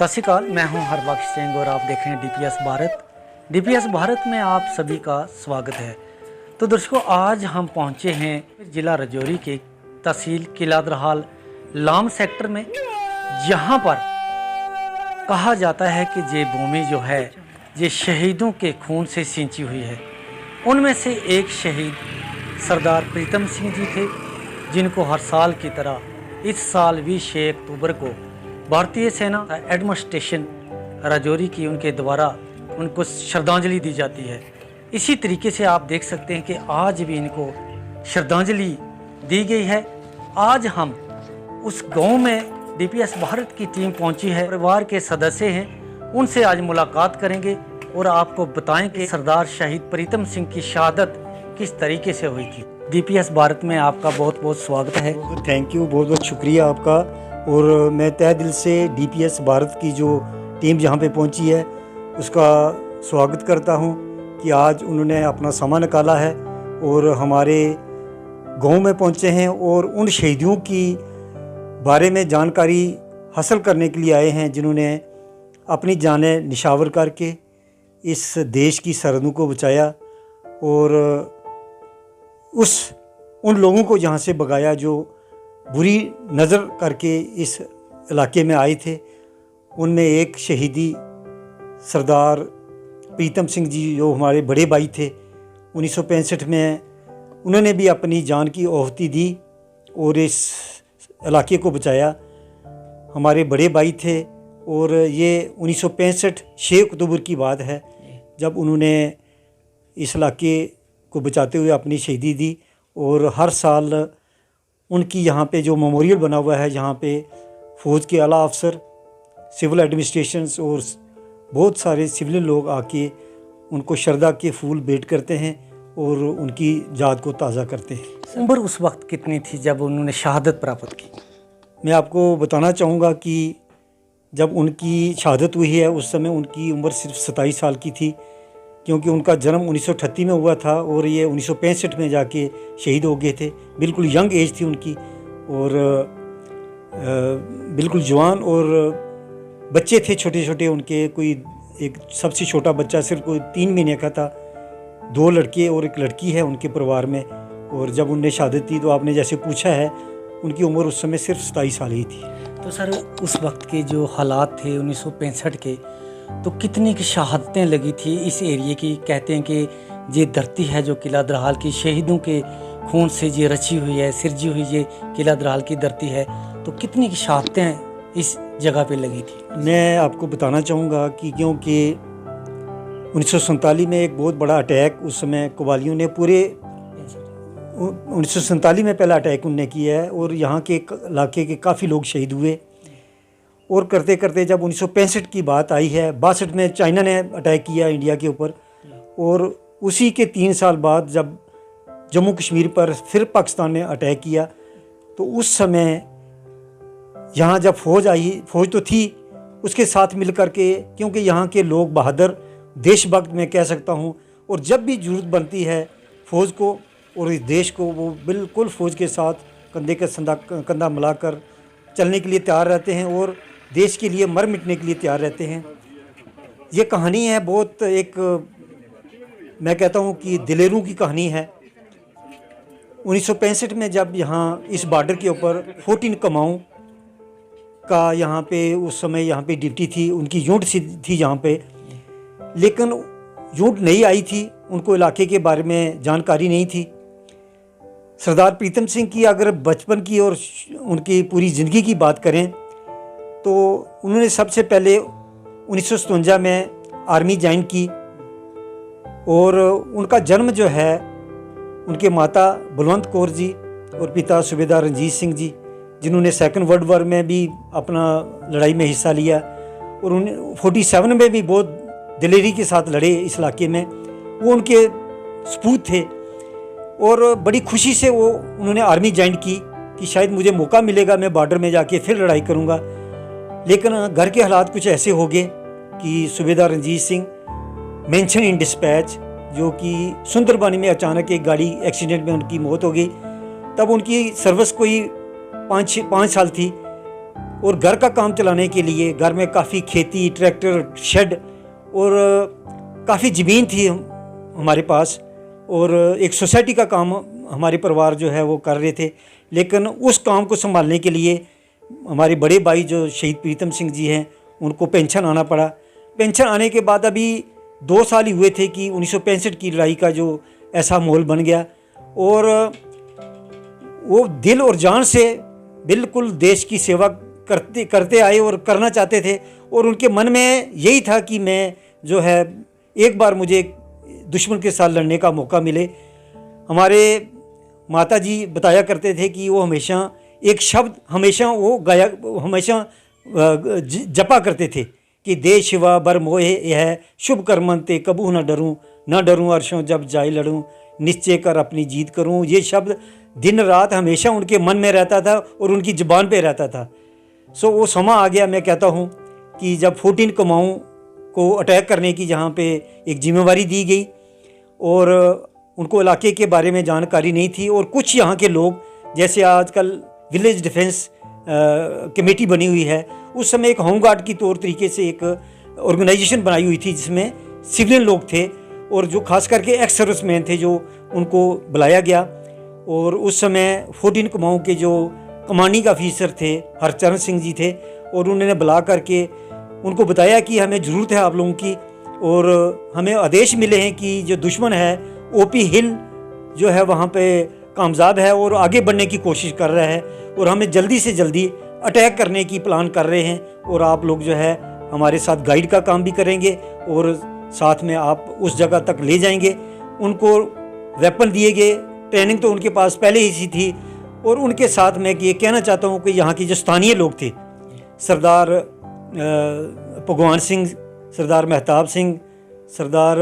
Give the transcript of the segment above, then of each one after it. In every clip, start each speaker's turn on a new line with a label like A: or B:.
A: सत श्री अकाल, मैं हूं हरबख्श सिंह और आप देख रहे हैं डीपीएस भारत। डीपीएस भारत में आप सभी का स्वागत है। तो दर्शकों, आज हम पहुंचे हैं जिला राजौरी के तहसील किलादरहाल लाम सेक्टर में, जहां पर कहा जाता है कि ये भूमि जो है ये शहीदों के खून से सिंची हुई है। उनमें से एक शहीद सरदार प्रीतम सिंह जी थे, जिनको हर साल की तरह इस साल 20 अक्टूबर को भारतीय सेना एडमिनिस्ट्रेशन राजौरी की उनके द्वारा उनको श्रद्धांजलि दी जाती है। इसी तरीके से आप देख सकते हैं कि आज भी इनको श्रद्धांजलि दी गई है। आज हम उस गांव में डीपीएस भारत की टीम पहुंची है, परिवार के सदस्य हैं, उनसे आज मुलाकात करेंगे और आपको बताएं कि सरदार शहीद प्रीतम सिंह की शहादत किस तरीके से हुई थी। डीपीएस भारत में आपका बहुत बहुत स्वागत है।
B: थैंक यू, बहुत बहुत शुक्रिया आपका। और मैं तहे दिल से डीपीएस भारत की जो टीम जहाँ पे पहुँची है उसका स्वागत करता हूँ कि आज उन्होंने अपना समय निकाला है और हमारे गांव में पहुँचे हैं और उन शहीदियों की बारे में जानकारी हासिल करने के लिए आए हैं, जिन्होंने अपनी जानें निछावर करके इस देश की सरहदों को बचाया और उन लोगों को यहाँ से भगाया जो बुरी नज़र करके इस इलाके में आए थे। उनमें एक शहीदी सरदार प्रीतम सिंह जी, जो हमारे बड़े भाई थे, 1965 में उन्होंने भी अपनी जान की आहुति दी और इस इलाके को बचाया। हमारे बड़े भाई थे और ये 1965 6 अक्टूबर की बात है जब उन्होंने इस इलाके को बचाते हुए अपनी शहीदी दी। और हर साल उनकी यहाँ पे जो मेमोरियल बना हुआ है, यहाँ पे फ़ौज के आला अफसर, सिविल एडमिनिस्ट्रेशंस और बहुत सारे सिविलियन लोग आके उनको श्रद्धा के फूल भेंट करते हैं और उनकी याद को ताज़ा करते हैं।
A: उम्र उस वक्त कितनी थी जब उन्होंने शहादत प्राप्त की?
B: मैं आपको बताना चाहूँगा कि जब उनकी शहादत हुई है उस समय उनकी उम्र सिर्फ 27 साल की थी, क्योंकि उनका जन्म 1938 में हुआ था और ये 1965 में जाके शहीद हो गए थे। बिल्कुल यंग एज थी उनकी और बिल्कुल जवान, और बच्चे थे छोटे छोटे उनके। कोई एक सबसे छोटा बच्चा सिर्फ कोई 3 महीने का था। 2 लड़के और एक लड़की है उनके परिवार में। और जब उनने शहादत दी तो आपने जैसे पूछा है, उनकी उम्र उस समय सिर्फ 27 साल ही थी।
A: तो सर, उस वक्त के जो हालात थे 1965 के, तो कितनी की शहादतें लगी थी इस एरिए की? कहते हैं कि ये धरती है जो किलादरहाल की शहीदों के खून से ये रची हुई है, सिरजी हुई ये किलादरहाल की धरती है। तो कितनी की शहादतें इस जगह पे लगी थी?
B: मैं आपको बताना चाहूँगा कि क्योंकि 1947 में एक बहुत बड़ा अटैक उस समय कबालियों ने पूरे 1947 में पहला अटैक उनने किया है और यहाँ के इलाके के काफ़ी लोग शहीद हुए। और करते करते जब 1965 की बात आई है, 62 में चाइना ने अटैक किया इंडिया के ऊपर, और उसी के 3 साल बाद जब जम्मू कश्मीर पर फिर पाकिस्तान ने अटैक किया, तो उस समय यहाँ जब फ़ौज आई, फ़ौज तो थी, उसके साथ मिल कर के, क्योंकि यहाँ के लोग बहादुर देशभक्त मैं कह सकता हूँ, और जब भी ज़रूरत बनती है फ़ौज को और इस देश को, वो बिल्कुल फ़ौज के साथ कंधे का कंधा मिलाकर चलने के लिए तैयार रहते हैं और देश के लिए मर मिटने के लिए तैयार रहते हैं। ये कहानी है बहुत, एक मैं कहता हूँ कि दिलेरों की कहानी है। 1965 में जब यहाँ इस बॉर्डर के ऊपर 14 कमाऊँ का यहाँ पे उस समय यहाँ पे ड्यूटी थी, उनकी यूनिट थी यहाँ पे, लेकिन यूनिट नहीं आई थी, उनको इलाके के बारे में जानकारी नहीं थी। सरदार प्रीतम सिंह की अगर बचपन की और उनकी पूरी ज़िंदगी की बात करें तो उन्होंने सबसे पहले 1957 में आर्मी ज्वाइन की और उनका जन्म जो है, उनके माता बलवंत कौर जी और पिता सूबेदार रंजीत सिंह जी, जिन्होंने सेकंड वर्ल्ड वॉर में भी अपना लड़ाई में हिस्सा लिया और 47 में भी बहुत दिलेरी के साथ लड़े इस इलाके में, वो उनके सपूत थे। और बड़ी खुशी से उन्होंने आर्मी ज्वाइन की कि शायद मुझे मौका मिलेगा, मैं बॉर्डर में जाके फिर लड़ाई करूँगा। लेकिन घर के हालात कुछ ऐसे हो गए कि सूबेदार Ranjit Singh mention in dispatch, जो कि सुंदरबानी में अचानक एक गाड़ी एक्सीडेंट में उनकी मौत हो गई। तब उनकी सर्विस कोई 5 साल थी और घर का काम चलाने के लिए घर में काफ़ी खेती, ट्रैक्टर, शेड और काफ़ी ज़मीन थी हमारे पास, और एक सोसाइटी का काम हमारे परिवार जो है वो कर रहे थे। लेकिन उस काम को संभालने के लिए हमारे बड़े भाई जो शहीद प्रीतम सिंह जी हैं उनको पेंशन आना पड़ा। पेंशन आने के बाद अभी 2 साल ही हुए थे कि 1965 की लड़ाई का जो ऐसा माहौल बन गया, और वो दिल और जान से बिल्कुल देश की सेवा करते आए और करना चाहते थे। और उनके मन में यही था कि मैं जो है एक बार मुझे दुश्मन के साथ लड़ने का मौका मिले। हमारे माता जी बताया करते थे कि वो हमेशा एक शब्द हमेशा जपा करते थे कि दे शिवा बर मोहे यह शुभ कर्मन ते कबू न डरूं अर्शों जब जाए लड़ूं, निश्चय कर अपनी जीत करूं। ये शब्द दिन रात हमेशा उनके मन में रहता था और उनकी ज़ुबान पे रहता था। सो वो समा आ गया, मैं कहता हूँ कि जब 14 कुमाऊँ को अटैक करने की जहाँ पे एक जिम्मेवारी दी गई, और उनको इलाके के बारे में जानकारी नहीं थी, और कुछ यहाँ के लोग, जैसे आजकल विलेज डिफेंस कमेटी बनी हुई है, उस समय एक होमगार्ड की तौर तरीके से एक ऑर्गेनाइजेशन बनाई हुई थी जिसमें सिविलियन लोग थे और जो खास करके एक्स सर्विसमैन थे, जो उनको बुलाया गया। और उस समय 14 कुमाऊँ के जो कमांडिंग ऑफिसर थे हरचरण सिंह जी थे, और उन्होंने बुला करके उनको बताया कि हमें ज़रूरत है आप लोगों की, और हमें आदेश मिले हैं कि जो दुश्मन है ओपी हिल जो है वहाँ पे कामयाब है और आगे बढ़ने की कोशिश कर रहा है, और हमें जल्दी से जल्दी अटैक करने की प्लान कर रहे हैं, और आप लोग जो है हमारे साथ गाइड का काम भी करेंगे और साथ में आप उस जगह तक ले जाएंगे। उनको वेपन दिए गए, ट्रेनिंग तो उनके पास पहले ही सी थी। और उनके साथ मैं ये कहना चाहता हूँ कि यहाँ के जो स्थानीय लोग थे, सरदार भगवान सिंह, सरदार मेहताब सिंह, सरदार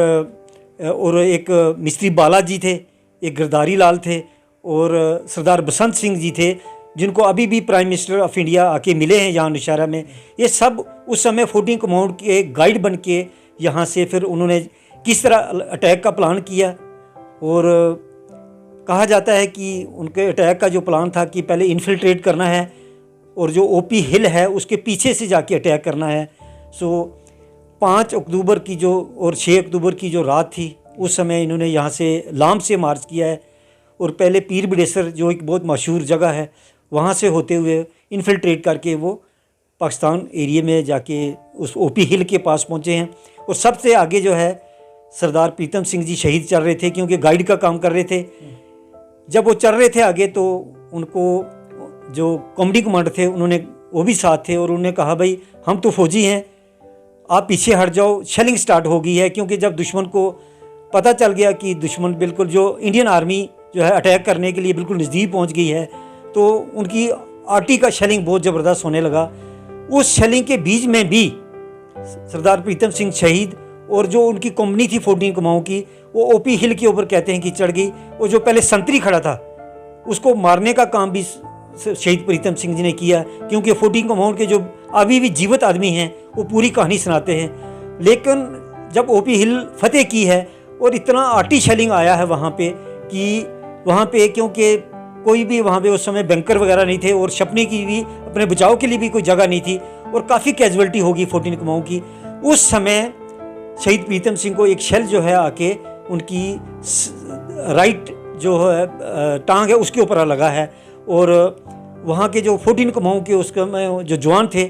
B: और एक मिस्त्री बालाजी थे, एक गिरधारी लाल थे, और सरदार बसंत सिंह जी थे, जिनको अभी भी प्राइम मिनिस्टर ऑफ इंडिया आके मिले हैं यहाँ नौशहरा में। ये सब उस समय 14 कुमाऊँ के गाइड बन के यहाँ से फिर उन्होंने किस तरह अटैक का प्लान किया। और कहा जाता है कि उनके अटैक का जो प्लान था कि पहले इन्फिल्ट्रेट करना है और जो ओपी हिल है उसके पीछे से जाके अटैक करना है। सो 5 अक्टूबर की जो और 6 अक्टूबर की जो रात थी, उस समय इन्होंने यहाँ से लाम से मार्च किया है, और पहले पीर बिडेसर जो एक बहुत मशहूर जगह है वहाँ से होते हुए इन्फिल्ट्रेट करके वो पाकिस्तान एरिया में जाके उस ओपी हिल के पास पहुँचे हैं। और सबसे आगे जो है सरदार प्रीतम सिंह जी शहीद चल रहे थे, क्योंकि गाइड का काम कर रहे थे। जब वो चल रहे थे आगे, तो उनको जो कॉमेडी कमांडर थे उन्होंने वो भी साथ थे, और उन्होंने कहा भाई हम तो फौजी हैं, आप पीछे हट जाओ, शेलिंग स्टार्ट हो गई है। क्योंकि जब दुश्मन को पता चल गया कि दुश्मन बिल्कुल जो इंडियन आर्मी जो है अटैक करने के लिए बिल्कुल नज़दीक पहुंच गई है, तो उनकी आर्टी का शेलिंग बहुत ज़बरदस्त होने लगा। उस शेलिंग के बीच में भी सरदार प्रीतम सिंह शहीद और जो उनकी कंपनी थी 14 कुमाऊँ की, वो ओपी हिल के ऊपर कहते हैं कि चढ़ गई, और जो पहले संतरी खड़ा था उसको मारने का काम भी शहीद प्रीतम सिंह जी ने किया। क्योंकि 14 कुमाऊँ के जो अभी भी जीवित आदमी हैं वो पूरी कहानी सुनाते हैं। लेकिन जब ओपी हिल फतेह की है और इतना आर्टी शेलिंग आया है वहाँ पे कि वहाँ पे, क्योंकि कोई भी वहाँ पे उस समय बैंकर वगैरह नहीं थे और छपने की भी, अपने बचाव के लिए भी कोई जगह नहीं थी, और काफ़ी कैजुअलिटी होगी 14 कुमाऊँ की। उस समय शहीद प्रीतम सिंह को एक शेल जो है आके उनकी राइट जो है टांग है उसके ऊपर लगा है, और वहाँ के जो 14 कुमाऊँ के उसके जो जवान थे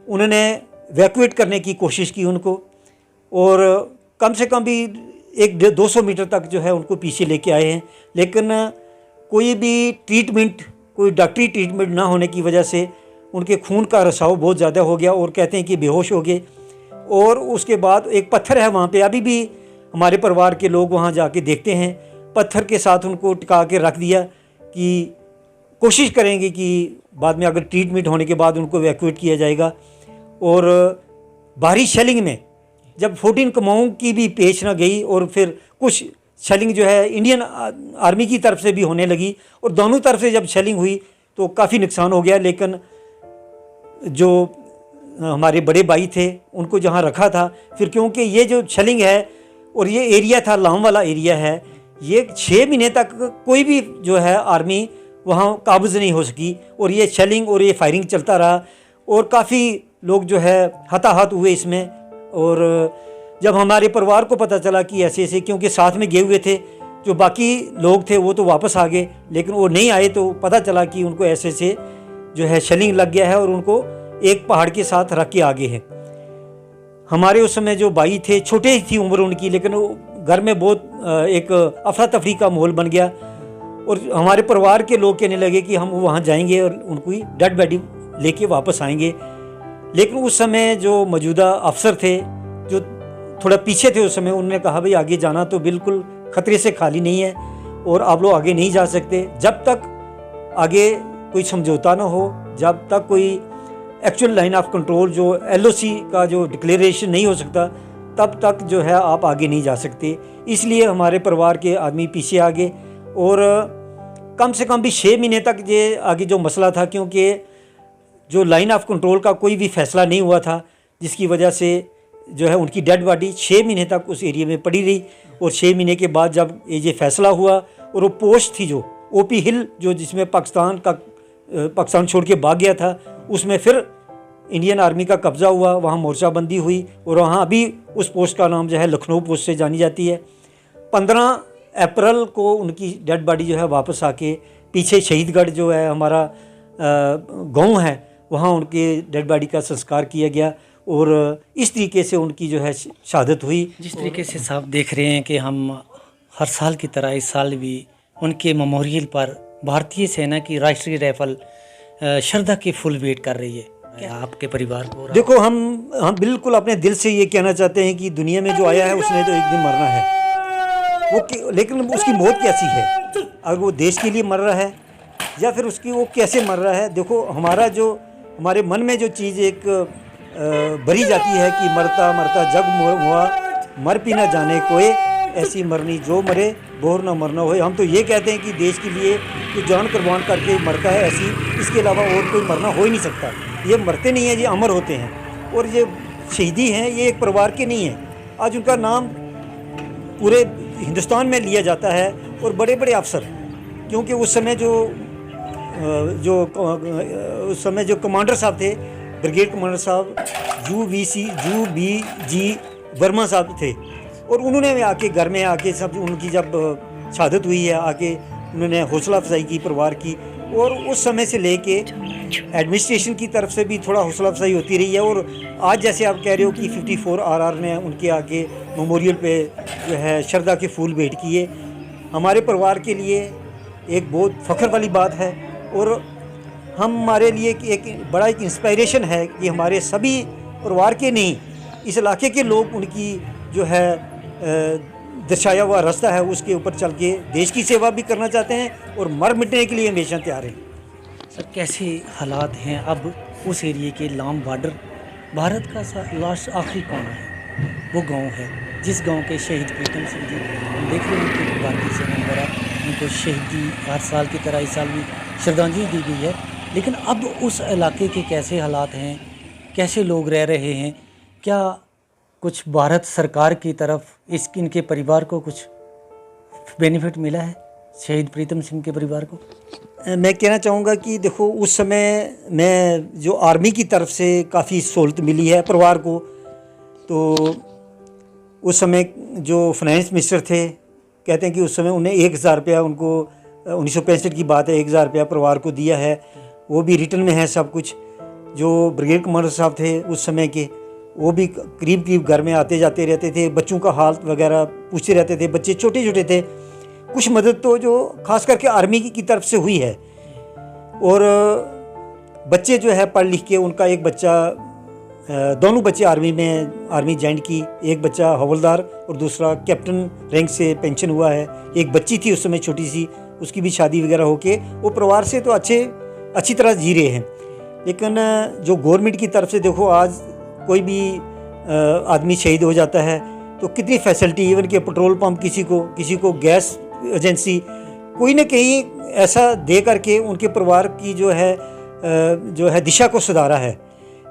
B: उन्होंने वैक्यूएट करने की कोशिश की उनको, और कम से कम भी 100-200 मीटर तक जो है उनको पीछे लेके आए हैं। लेकिन कोई भी ट्रीटमेंट, कोई डॉक्टरी ट्रीटमेंट ना होने की वजह से उनके खून का रिसाव बहुत ज़्यादा हो गया, और कहते हैं कि बेहोश हो गए। और उसके बाद एक पत्थर है वहाँ पे, अभी भी हमारे परिवार के लोग वहाँ जाके देखते हैं, पत्थर के साथ उनको टिका के रख दिया कि कोशिश करेंगे कि बाद में अगर ट्रीटमेंट होने के बाद उनको इवैक्यूएट किया जाएगा। और भारी शेलिंग में जब 14 कुमाऊँ की भी पेश ना गई, और फिर कुछ शेलिंग जो है इंडियन आर्मी की तरफ से भी होने लगी, और दोनों तरफ से जब शेलिंग हुई तो काफ़ी नुकसान हो गया। लेकिन जो हमारे बड़े भाई थे उनको जहाँ रखा था, फिर क्योंकि ये जो शेलिंग है और ये एरिया था लाम वाला एरिया है, ये 6 महीने तक कोई भी जो है आर्मी वहाँ काबूज़ नहीं हो सकी, और ये शेलिंग और ये फायरिंग चलता रहा। और काफ़ी लोग जो है हताहत हुए इसमें। और जब हमारे परिवार को पता चला कि ऐसे ऐसे, क्योंकि साथ में गए हुए थे, जो बाकी लोग थे वो तो वापस आ गए, लेकिन वो नहीं आए, तो पता चला कि उनको ऐसे ऐसे जो है शेलिंग लग गया है और उनको एक पहाड़ के साथ रख के आगे हैं। हमारे उस समय जो भाई थे, छोटे ही थी उम्र उनकी, लेकिन वो घर में बहुत एक अफरा तफरी का माहौल बन गया। और हमारे परिवार के लोग कहने लगे कि हम वहाँ जाएंगे और उनकी डेड बॉडी लेके वापस आएंगे। लेकिन उस समय जो मौजूदा अफसर थे, जो थोड़ा पीछे थे उस समय, उन्होंने कहा भाई आगे जाना तो बिल्कुल खतरे से खाली नहीं है और आप लोग आगे नहीं जा सकते जब तक आगे कोई समझौता ना हो, जब तक कोई एक्चुअल लाइन ऑफ कंट्रोल जो LOC का जो डिक्लेरेशन नहीं हो सकता, तब तक जो है आप आगे नहीं जा सकते। इसलिए हमारे परिवार के आदमी पीछे आ गए और कम से कम भी 6 महीने तक ये आगे जो मसला था, क्योंकि जो लाइन ऑफ कंट्रोल का कोई भी फैसला नहीं हुआ था, जिसकी वजह से जो है उनकी डेड बॉडी 6 महीने तक उस एरिया में पड़ी रही। और 6 महीने के बाद जब ये फैसला हुआ और वो पोस्ट थी जो OP हिल, जो जिसमें पाकिस्तान छोड़ के भाग गया था, उसमें फिर इंडियन आर्मी का कब्ज़ा हुआ, वहाँ मोर्चाबंदी हुई और वहाँ अभी उस पोस्ट का नाम जो है लखनऊ पोस्ट से जानी जाती है। 15 अप्रैल को उनकी डेड बॉडी जो है वापस आके पीछे शहीदगढ़ जो है हमारा गांव है, वहाँ उनके डेड बॉडी का संस्कार किया गया और इस तरीके से उनकी जो है शहादत हुई।
A: जिस तरीके से साहब देख रहे हैं कि हम हर साल की तरह इस साल भी उनके मेमोरियल पर भारतीय सेना की राष्ट्रीय राइफल श्रद्धा की फुल वेट कर रही है। आपके परिवार को
B: देखो, हम बिल्कुल अपने दिल से ये कहना चाहते हैं कि दुनिया में जो आया है उसने तो एक दिन मरना है। लेकिन उसकी मौत कैसी है, अगर वो देश के लिए मर रहा है या फिर उसकी वो कैसे मर रहा है। देखो, हमारे मन में जो चीज़ एक भरी जाती है कि मरता मरता जग हुआ, मर भी ना जाने कोई, ऐसी मरनी जो मरे बोर ना मरना होए। हम तो ये कहते हैं कि देश के लिए जो जान कुर्बान करके मरता है, ऐसी इसके अलावा और कोई मरना हो ही नहीं सकता। ये मरते नहीं हैं, ये अमर होते हैं। और ये शहीदी हैं, ये एक परिवार के नहीं हैं। आज उनका नाम पूरे हिंदुस्तान में लिया जाता है और बड़े बड़े अफसर, क्योंकि उस समय जो कमांडर साहब थे, ब्रिगेड कमांडर साहब UBG वर्मा साहब थे, और उन्होंने आके घर में आके सब उनकी जब शहादत हुई है, आके उन्होंने हौसला अफजाई की परिवार की। और उस समय से लेके एडमिनिस्ट्रेशन की तरफ से भी थोड़ा हौसला अफजाई होती रही है। और आज जैसे आप कह रहे हो कि 54 RR ने उनके आगे मेमोरियल पे जो है श्रद्धा के फूल भेंट किए, हमारे परिवार के लिए एक बहुत फ़ख्र वाली बात है। और हमारे लिए एक बड़ा इंस्पायरेशन है कि हमारे सभी परिवार के नहीं, इस इलाके के लोग उनकी जो है दर्शाया हुआ रास्ता है उसके ऊपर चल के देश की सेवा भी करना चाहते हैं और मर मिटने के लिए हमेशा तैयार हैं।
A: सर, कैसे हालात हैं अब उस एरिए के लाम बॉर्डर? भारत का लास्ट आखिरी कोना है, वो गांव है जिस गांव के शहीद प्रीतम सिंह जी, हम देख रहे हैं कि भारतीय सेना द्वारा उनको शहीदी हर साल की तरह इस साल भी श्रद्धांजलि दी गई है। लेकिन अब उस इलाके के कैसे हालात हैं, कैसे लोग रह रहे हैं? क्या कुछ भारत सरकार की तरफ इनके परिवार को कुछ बेनिफिट मिला है, शहीद प्रीतम सिंह के परिवार को?
B: मैं कहना चाहूँगा कि देखो, उस समय मैं जो आर्मी की तरफ से काफ़ी सहूलत मिली है परिवार को। तो उस समय जो फाइनेंस मिनिस्टर थे, कहते हैं कि उस समय उन्हें 1000 रुपया, उनको 1965 की बात है, 1000 रुपया परिवार को दिया है। वो भी रिटर्न में है सब कुछ। जो ब्रिगेड कमांडर साहब थे उस समय के, वो भी करीब करीब घर में आते जाते रहते थे, बच्चों का हाल वगैरह पूछते रहते थे। बच्चे छोटे छोटे थे। कुछ मदद तो जो खास करके आर्मी की तरफ से हुई है। और बच्चे जो है पढ़ लिख के, उनका एक बच्चा, दोनों बच्चे आर्मी ज्वाइन की, एक बच्चा हवलदार और दूसरा कैप्टन रैंक से पेंशन हुआ है। एक बच्ची थी उस समय छोटी सी, उसकी भी शादी वगैरह होके वो परिवार से तो अच्छी तरह जी रहे हैं। लेकिन जो गवर्नमेंट की तरफ से देखो, आज कोई भी आदमी शहीद हो जाता है तो कितनी फैसिलिटी, इवन के पेट्रोल पंप, किसी को गैस एजेंसी, कोई ना कहीं ऐसा दे करके उनके परिवार की जो है दिशा को सुधारा है।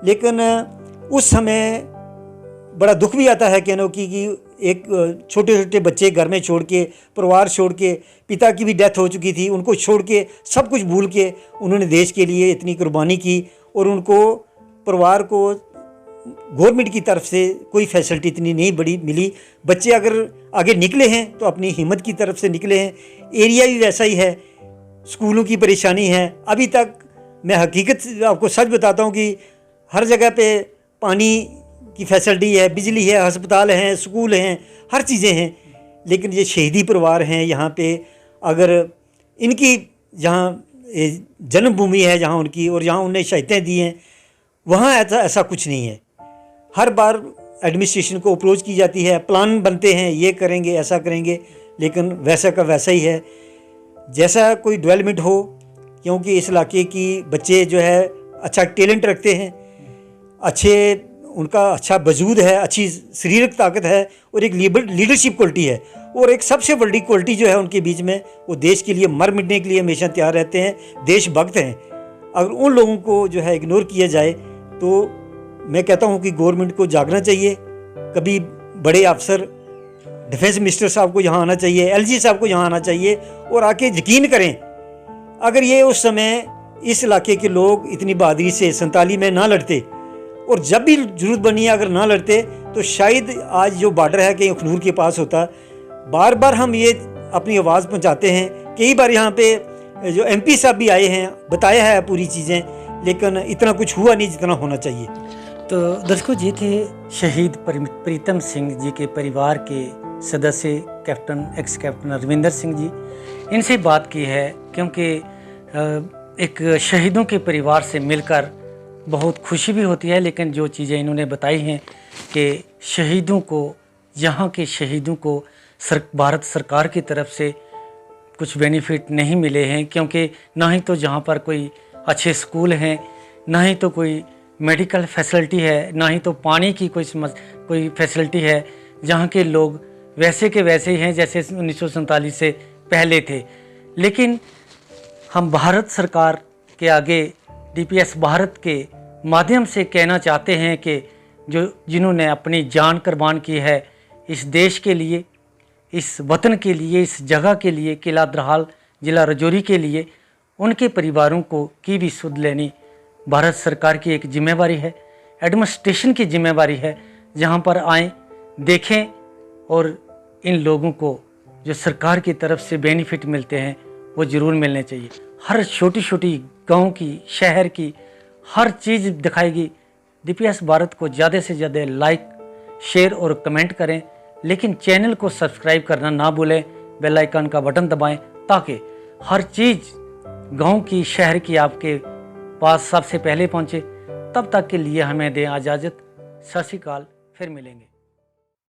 B: लेकिन उस समय बड़ा दुख भी आता है कहने कि एक छोटे छोटे बच्चे घर में छोड़ के, परिवार छोड़ के, पिता की भी डेथ हो चुकी थी, उनको छोड़ के, सब कुछ भूल के उन्होंने देश के लिए इतनी कुर्बानी की और उनको परिवार को गवर्नमेंट की तरफ से कोई फैसिलिटी इतनी नहीं बड़ी मिली। बच्चे अगर आगे निकले हैं तो अपनी हिम्मत की तरफ से निकले हैं। एरिया भी वैसा ही है, स्कूलों की परेशानी है। अभी तक मैं हकीकत आपको सच बताता हूँ कि हर जगह पे पानी की फैसिलिटी है, बिजली है, अस्पताल हैं, स्कूल हैं, हर चीज़ें हैं। लेकिन ये शहीदी परिवार हैं यहाँ पे, अगर इनकी जहाँ जन्मभूमि है जहाँ उनकी, और जहाँ उन्हें शहीदें दी हैं, वहाँ ऐसा कुछ नहीं है। हर बार एडमिनिस्ट्रेशन को अप्रोच की जाती है, प्लान बनते हैं, ये करेंगे, ऐसा करेंगे, लेकिन वैसा का वैसा ही है। जैसा कोई डेवलपमेंट हो, क्योंकि इस इलाके की बच्चे जो है अच्छा टैलेंट रखते हैं, अच्छे उनका अच्छा वजूद है, अच्छी शारीरिक ताकत है, और एक लीडरशिप क्वालिटी है। और एक सबसे बड़ी क्वालिटी जो है उनके बीच में, वो देश के लिए मर मिटने के लिए हमेशा तैयार रहते हैं, देशभक्त हैं। अगर उन लोगों को जो है इग्नोर किया जाए तो मैं कहता हूँ कि गवर्नमेंट को जागना चाहिए। कभी बड़े अफसर, डिफेंस मिनिस्टर साहब को यहाँ आना चाहिए, एलजी साहब को यहाँ आना चाहिए, और आके यकीन करें, अगर ये उस समय इस इलाके के लोग इतनी बहादुरी से 47 में ना लड़ते, और जब भी जरूरत बनी अगर ना लड़ते, तो शायद आज जो बॉर्डर है कहीं अखनूर के पास होता। बार बार हम ये अपनी आवाज़ पहुंचाते हैं, कई बार यहाँ पे जो एमपी साहब भी आए हैं, बताया है पूरी चीज़ें, लेकिन इतना कुछ हुआ नहीं जितना होना चाहिए।
A: तो दर्शकों, ये थे शहीद प्रीतम सिंह जी के परिवार के सदस्य captain ex captain Ravinder Singh ji. इनसे बात की है क्योंकि एक शहीदों के परिवार से मिलकर बहुत खुशी भी होती है, लेकिन जो चीज़ें इन्होंने बताई हैं कि शहीदों को, यहाँ के शहीदों को भारत सरकार की तरफ से कुछ बेनिफिट नहीं मिले हैं, क्योंकि ना ही तो जहाँ पर कोई अच्छे स्कूल हैं, ना ही तो कोई मेडिकल फैसिलिटी है, ना ही तो पानी की कोई फैसिलिटी है। जहाँ के लोग वैसे के वैसे ही हैं जैसे 1947 से पहले थे। लेकिन हम भारत सरकार के आगे डीपीएस भारत के माध्यम से कहना चाहते हैं कि जिन्होंने अपनी जान कुर्बान की है इस देश के लिए, इस वतन के लिए, इस जगह के लिए, किला द्रहाल ज़िला राजौरी के लिए, उनके परिवारों को की भी सुध लेनी भारत सरकार की एक जिम्मेवारी है, एडमिनिस्ट्रेशन की जिम्मेवारी है। जहाँ पर आएँ, देखें, और इन लोगों को जो सरकार की तरफ से बेनिफिट मिलते हैं वो ज़रूर मिलने चाहिए। हर छोटी छोटी गांव की, शहर की हर चीज़ दिखाएगी। डीपीएस भारत को ज़्यादा से ज़्यादा लाइक, शेयर और कमेंट करें, लेकिन चैनल को सब्सक्राइब करना ना भूलें, बेल आइकन का बटन दबाएं, ताकि हर चीज़ गांव की, शहर की आपके पास सबसे पहले पहुंचे। तब तक के लिए हमें दें इजाज़त। सत श्री अकाल, फिर मिलेंगे।